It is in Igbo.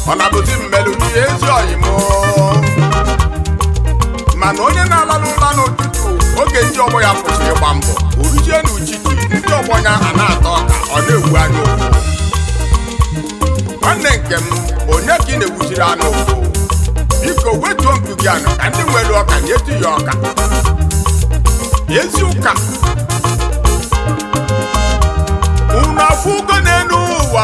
ọ na-abụzi mmelu n'ihe ezi oyi m mana onye na-alalụ ụla n'ụtụtụ oge ndị ọgbọ ya kwụsịrị ịgba mbọ orujie na uchichi ndị ọgbọ ya a na-ata ọka ọ na-ewu anya ofu nwanne nke m onye ka ị na-ewuziri anya ofu biko wetuo mkpu gị anụ ka ndị nwere ọka nyetụ ya ọka ezi ụka unu afụgo n'elu ụwa